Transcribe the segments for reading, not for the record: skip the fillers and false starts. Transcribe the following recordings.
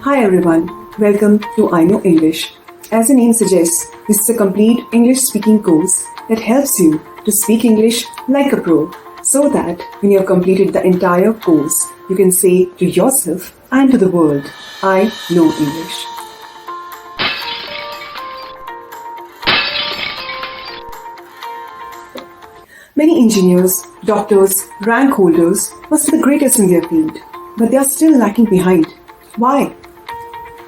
Hi everyone, welcome to I Know English. As the name suggests, this is a complete English speaking course that helps you to speak English like a pro, so that when you have completed the entire course, you can say to yourself and to the world, I know English. Many engineers, doctors, rank holders must be the greatest in their field, but they are still lacking behind. Why?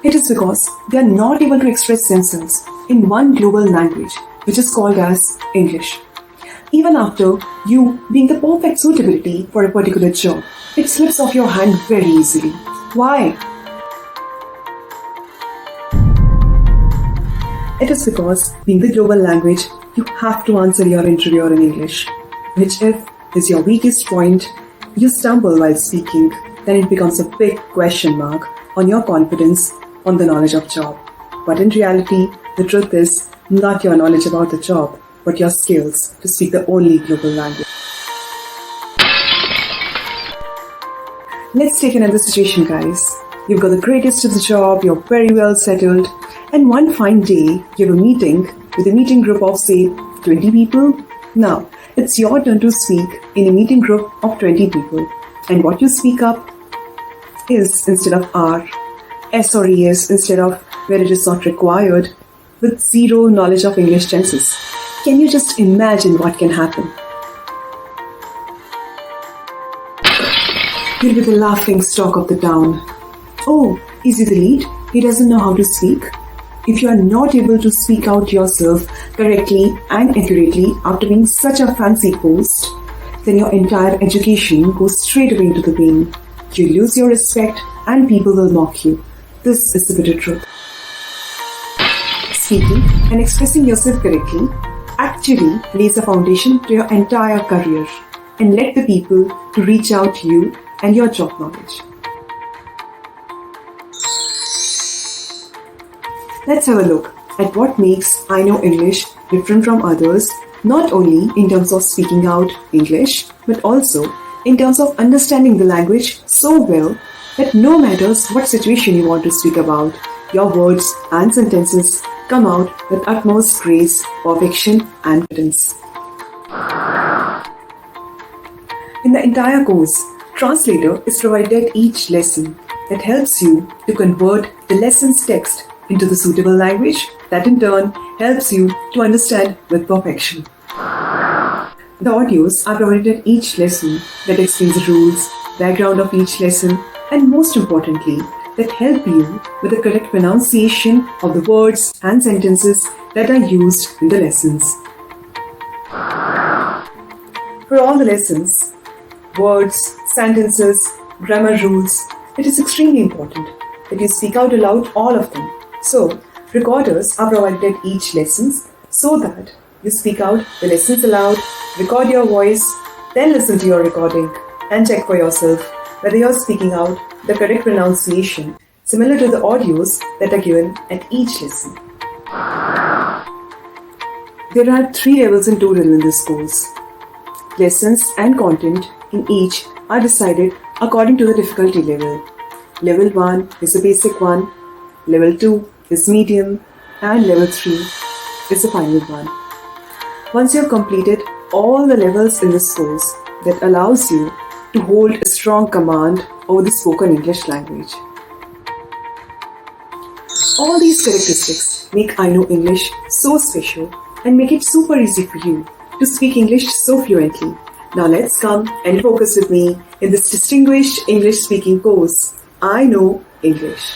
It is because they are not able to express themselves in one global language, which is called as English. Even after you being the perfect suitability for a particular job, it slips off your hand very easily. Why? It is because being the global language, you have to answer your interviewer in English, which if is your weakest point, you stumble while speaking, then it becomes a big question mark on your confidence on the knowledge of job. But in reality, the truth is not your knowledge about the job, but your skills to speak the only global language. Let's take another situation, guys. You've got the greatest of the job, you're very well settled, and one fine day, you have a meeting with a meeting group of, say, 20 people. Now, it's your turn to speak in a meeting group of 20 people. And what you speak up is instead of are, S or ES instead of where it is not required, with zero knowledge of English tenses. Can you just imagine what can happen? You'll be the laughing stock of the town. Oh, is he the lead? He doesn't know how to speak. If you are not able to speak out yourself correctly and accurately after being such a fancy post, then your entire education goes straight away into the bin. You lose your respect and people will mock you. This is the bitter truth. Speaking and expressing yourself correctly actually lays the foundation to your entire career and let the people to reach out to you and your job knowledge. Let's have a look at what makes I Know English different from others, not only in terms of speaking out English, but also in terms of understanding the language so well that no matter what situation you want to speak about, your words and sentences come out with utmost grace, perfection and confidence. In the entire course, translator is provided at each lesson that helps you to convert the lesson's text into the suitable language that in turn helps you to understand with perfection. The audios are provided at each lesson that explains the rules, background of each lesson, and most importantly, that help you with the correct pronunciation of the words and sentences that are used in the lessons. For all the lessons, words, sentences, grammar rules, it is extremely important that you speak out aloud all of them. So, recorders are provided at each lesson so that you speak out the lessons aloud, record your voice, then listen to your recording and check for yourself whether you are speaking out the correct pronunciation similar to the audios that are given at each lesson. There are 3 levels in total in this course. Lessons and content in each are decided according to the difficulty level. Level 1 is the basic one, Level 2 is medium, and Level 3 is the final one. Once you have completed all the levels in this course, that allows you to hold a strong command over the spoken English language. All these characteristics make I Know English so special and make it super easy for you to speak English so fluently. Now let's come and focus with me in this distinguished English speaking course, I Know English.